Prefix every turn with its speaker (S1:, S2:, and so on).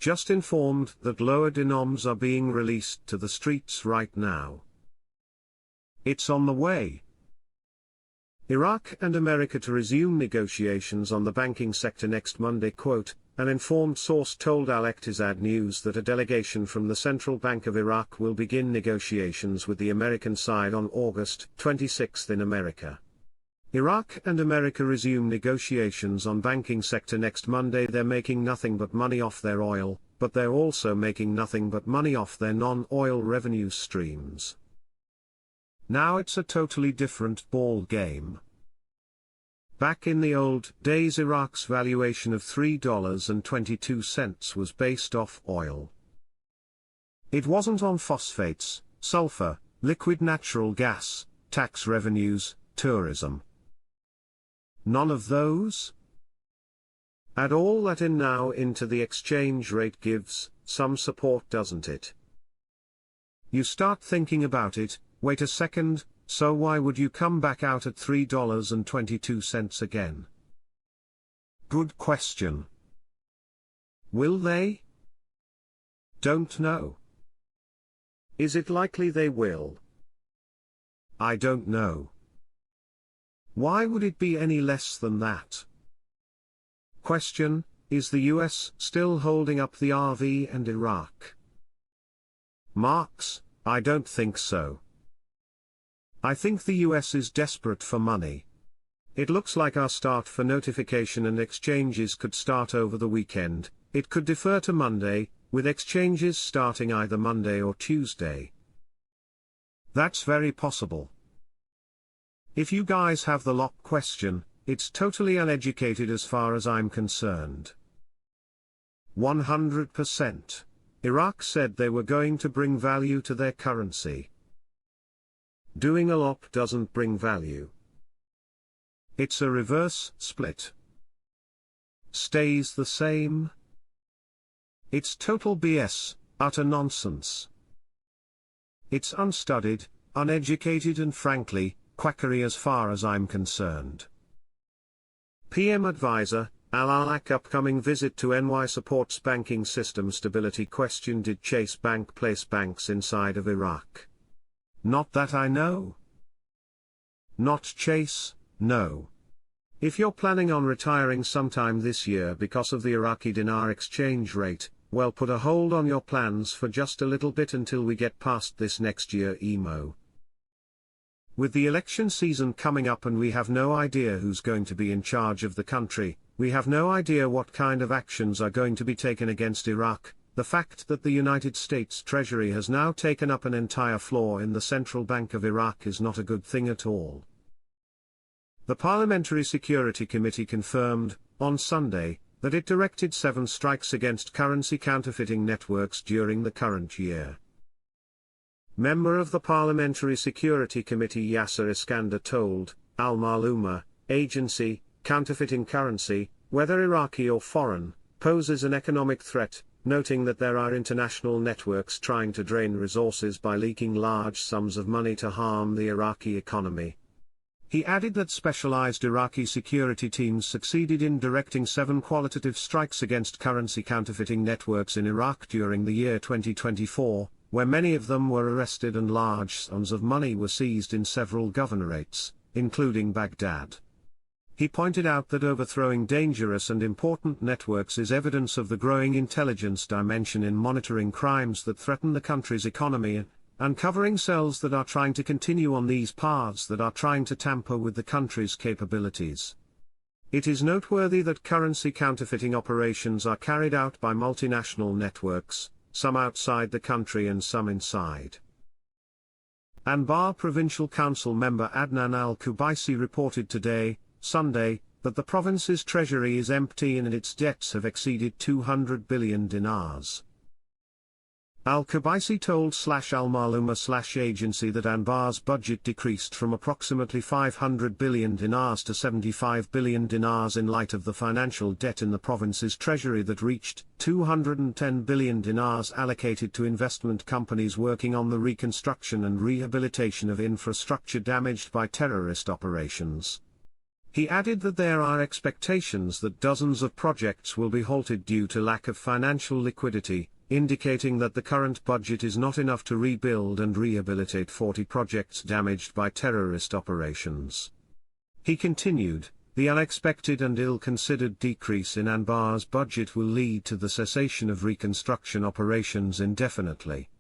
S1: just informed that lower denoms are being released to the streets right now. It's on the way. Iraq and America to resume negotiations on the banking sector next Monday. Quote, an informed source told Al-Iqtisad News that a delegation from the Central Bank of Iraq will begin negotiations with the American side on August 26 in America. Iraq and America resume negotiations on banking sector next Monday. They're making nothing but money off their oil, but they're also making nothing but money off their non-oil revenue streams. Now it's a totally different ball game. Back in the old days, Iraq's valuation of $3.22 was based off oil. It wasn't on phosphates, sulfur, liquid natural gas, tax revenues, tourism. None of those? Add all that in now into the exchange rate gives some support, doesn't it? You start thinking about it, wait a second, so why would you come back out at $3.22 again? Good question. Will they? Don't know. Is it likely they will? I don't know. Why would it be any less than that? Question, is the US still holding up the RV and Iraq? Marks, I don't think so. I think the US is desperate for money. It looks like our start for notification and exchanges could start over the weekend. It could defer to Monday, with exchanges starting either Monday or Tuesday. That's very possible. If you guys have the lock question, it's totally uneducated as far as I'm concerned. 100%. Iraq said they were going to bring value to their currency. Doing a lock doesn't bring value. It's a reverse split. Stays the same. It's total BS, utter nonsense. It's unstudied, uneducated and frankly, quackery as far as I'm concerned. PM Advisor, Al-Alak upcoming visit to NY supports banking system stability. Question, did Chase Bank place banks inside of Iraq? Not that I know. Not Chase, no. If you're planning on retiring sometime this year because of the Iraqi Dinar exchange rate, well, put a hold on your plans for just a little bit until we get past this next year emo. With the election season coming up and we have no idea who's going to be in charge of the country, we have no idea what kind of actions are going to be taken against Iraq. The fact that the United States Treasury has now taken up an entire floor in the Central Bank of Iraq is not a good thing at all. The Parliamentary Security Committee confirmed, on Sunday, that it directed 7 strikes against currency counterfeiting networks during the current year. Member of the Parliamentary Security Committee Yasser Iskander told Al-Maluma agency, counterfeiting currency, whether Iraqi or foreign, poses an economic threat, noting that there are international networks trying to drain resources by leaking large sums of money to harm the Iraqi economy. He added that specialized Iraqi security teams succeeded in directing 7 qualitative strikes against currency counterfeiting networks in Iraq during the year 2024, where many of them were arrested and large sums of money were seized in several governorates, including Baghdad. He pointed out that overthrowing dangerous and important networks is evidence of the growing intelligence dimension in monitoring crimes that threaten the country's economy and uncovering cells that are trying to continue on these paths that are trying to tamper with the country's capabilities. It is noteworthy that currency counterfeiting operations are carried out by multinational networks, some outside the country and some inside. Anbar Provincial Council member Adnan Al-Kubaisi reported today, Sunday, that the province's treasury is empty and its debts have exceeded 200 billion dinars. Al-Kubaisi told Al-Maluma agency that Anbar's budget decreased from approximately 500 billion dinars to 75 billion dinars in light of the financial debt in the province's treasury that reached 210 billion dinars allocated to investment companies working on the reconstruction and rehabilitation of infrastructure damaged by terrorist operations. He added that there are expectations that dozens of projects will be halted due to lack of financial liquidity, indicating that the current budget is not enough to rebuild and rehabilitate 40 projects damaged by terrorist operations. He continued, "The unexpected and ill-considered decrease in Anbar's budget will lead to the cessation of reconstruction operations indefinitely."